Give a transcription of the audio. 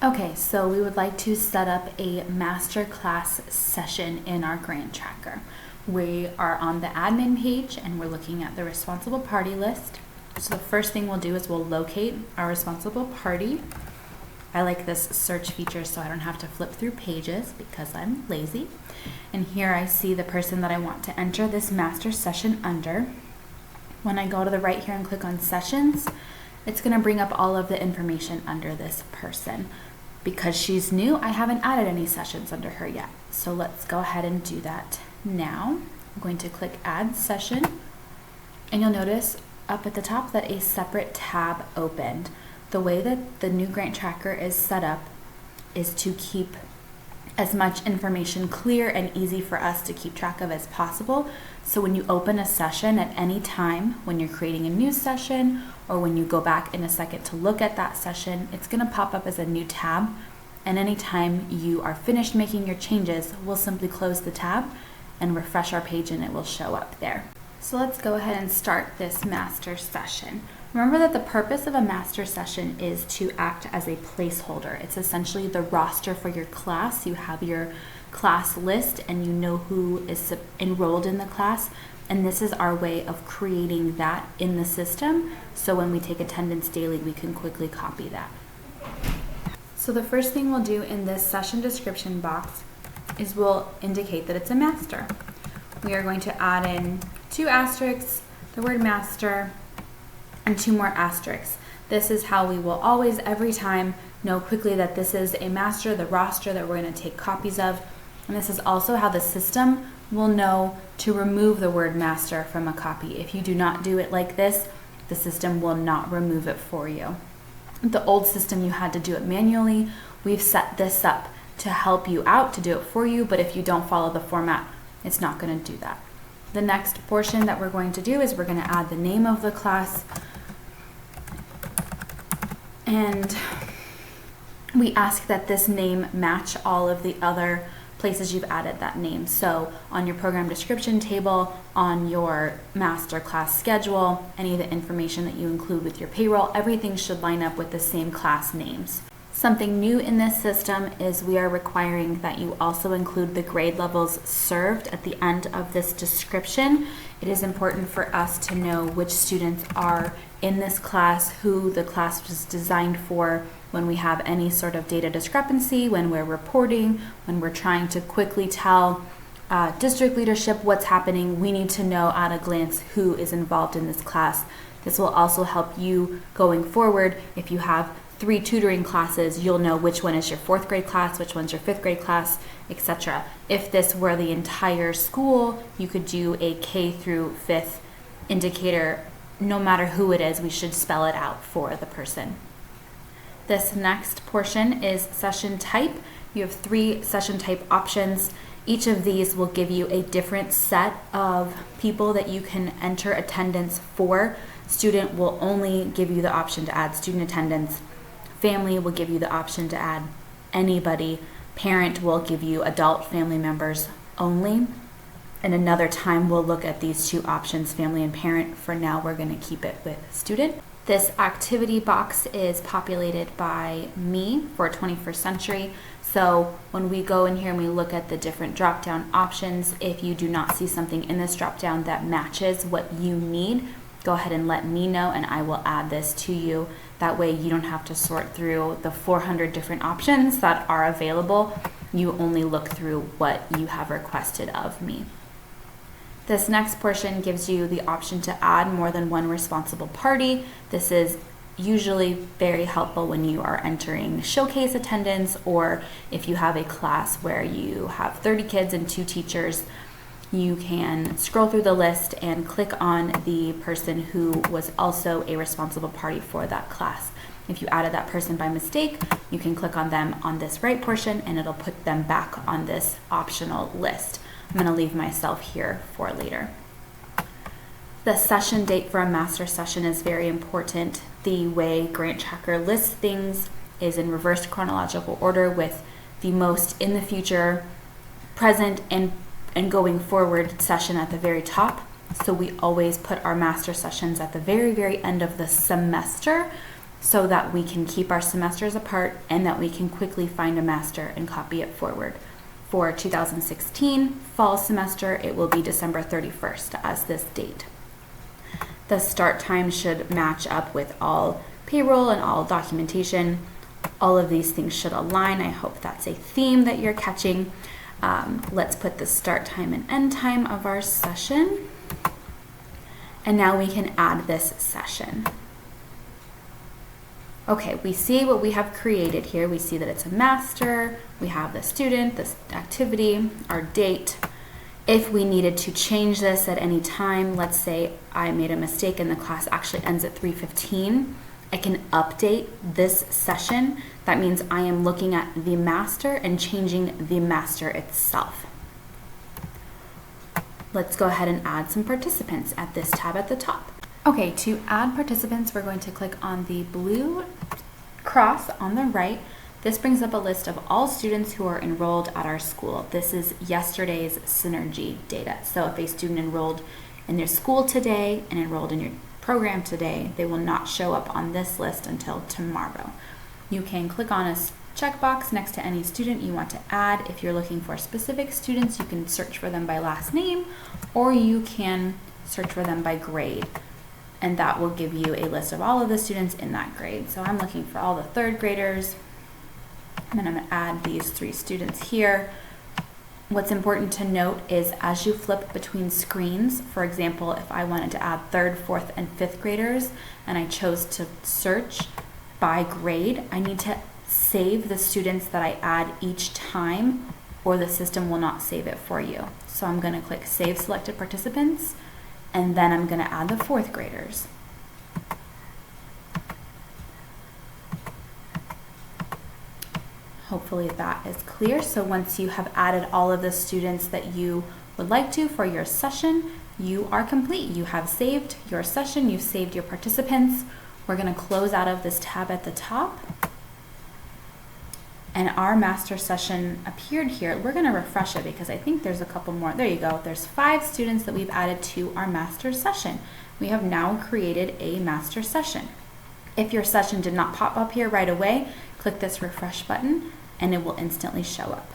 Okay, so we would like to set up a masterclass session in our grant tracker. We are on the admin page and we're looking at the responsible party list. So the first thing we'll do is we'll locate our responsible party. I like this search feature so I don't have to flip through pages because I'm lazy. And here I see the person that I want to enter this master session under. When I go to the right here and click on sessions, it's going to bring up all of the information under this person. Because she's new, I haven't added any sessions under her yet. So let's go ahead and do that now. I'm going to click Add Session, and you'll notice up at the top that a separate tab opened. The way that the new grant tracker is set up is to keep as much information clear and easy for us to keep track of as possible. So when you open a session at any time, when you're creating a new session, or when you go back in a second to look at that session, it's going to pop up as a new tab. And anytime you are finished making your changes, we'll simply close the tab and refresh our page and it will show up there. So let's go ahead and start this master session. Remember that the purpose of a master session is to act as a placeholder. It's essentially the roster for your class. You have your class list and you know who is enrolled in the class. And this is our way of creating that in the system. So when we take attendance daily, we can quickly copy that. So the first thing we'll do in this session description box is we'll indicate that it's a master. We are going to add in 2 asterisks, the word master, and 2 more asterisks. This is how we will always, every time, know quickly that this is a master, the roster that we're going to take copies of. And this is also how the system will know to remove the word master from a copy. If you do not do it like this, the system will not remove it for you. The old system, you had to do it manually. We've set this up to help you out, to do it for you, but if you don't follow the format, it's not going to do that. The next portion that we're going to do is we're going to add the name of the class. And we ask that this name match all of the other places you've added that name. So on your program description table, on your master class schedule, any of the information that you include with your payroll, everything should line up with the same class names. Something new in this system is we are requiring that you also include the grade levels served at the end of this description. It is important for us to know which students are in this class, who the class was designed for, when we have any sort of data discrepancy, when we're reporting, when we're trying to quickly tell district leadership what's happening. We need to know at a glance who is involved in this class. This will also help you going forward. If you have 3 tutoring classes, you'll know which one is your 4th grade class, which one's your 5th grade class, etc. If this were the entire school, you could do a K through 5th indicator. No matter who it is, we should spell it out for the person. This next portion is session type. You have 3 session type options. Each of these will give you a different set of people that you can enter attendance for. Student will only give you the option to add student attendance. Family will give you the option to add anybody. Parent will give you adult family members only. And another time we'll look at these 2 options, family and parent. For now, we're going to keep it with student. This activity box is populated by me for 21st century. So when we go in here and we look at the different drop-down options, if you do not see something in this drop-down that matches what you need, go ahead and let me know and I will add this to you. That way you don't have to sort through the 400 different options that are available. You only look through what you have requested of me. This next portion gives you the option to add more than 1 responsible party. This is usually very helpful when you are entering showcase attendance, or if you have a class where you have 30 kids and 2 teachers. You can scroll through the list and click on the person who was also a responsible party for that class. If you added that person by mistake, you can click on them on this right portion and it'll put them back on this optional list. I'm going to leave myself here for later. The session date for a master session is very important. The way Grant Tracker lists things is in reverse chronological order, with the most in the future, present, and going forward session at the very top. So we always put our master sessions at the very, very end of the semester. so that we can keep our semesters apart and that we can quickly find a master and copy it forward. For 2016 fall semester, it will be December 31st as this date. The start time should match up with all payroll and all documentation. All of these things should align. I hope that's a theme that you're catching. Let's put the start time and end time of our session. And now we can add this session. Okay, we see what we have created here. We see that it's a master, we have the student, this activity, our date. If we needed to change this at any time, let's say I made a mistake and the class actually ends at 3:15, I can update this session. That means I am looking at the master and changing the master itself. Let's go ahead and add some participants at this tab at the top. Okay, to add participants, we're going to click on the blue cross on the right. This brings up a list of all students who are enrolled at our school. This is yesterday's Synergy data. So if a student enrolled in their school today and enrolled in your program today, they will not show up on this list until tomorrow. You can click on a checkbox next to any student you want to add. If you're looking for specific students, you can search for them by last name, or you can search for them by grade. And that will give you a list of all of the students in that grade. So I'm looking for all the third graders, and then I'm going to add these 3 students here. What's important to note is as you flip between screens, for example, if I wanted to add 3rd, 4th, and 5th graders, and I chose to search by grade, I need to save the students that I add each time, or the system will not save it for you. So I'm going to click Save Selected Participants, and then I'm going to add the 4th graders. Hopefully that is clear. So once you have added all of the students that you would like to for your session, you are complete. You have saved your session, you've saved your participants. We're going to close out of this tab at the top. And our master session appeared here. We're going to refresh it because I think there's a couple more. There you go. There's 5 students that we've added to our master session. We have now created a master session. If your session did not pop up here right away, click this refresh button and it will instantly show up.